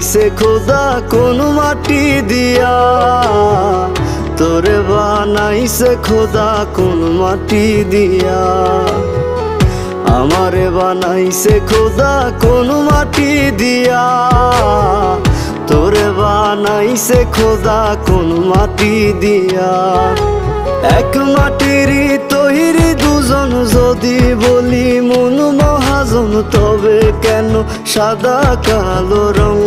বানাইছে খোদা কোন মাটি দিয়া, তোরে বানাইছে খোদা কোন মাটি দিয়া। আমারে বানাইছে খোদা কোন মাটি দিয়া, তোরে বানাইছে খোদা কোন মাটি দিয়া। এক মাটিরই তৈরি দুজন, যদি বলি মন মহাজন, তবে কেন সাদা কালো রং?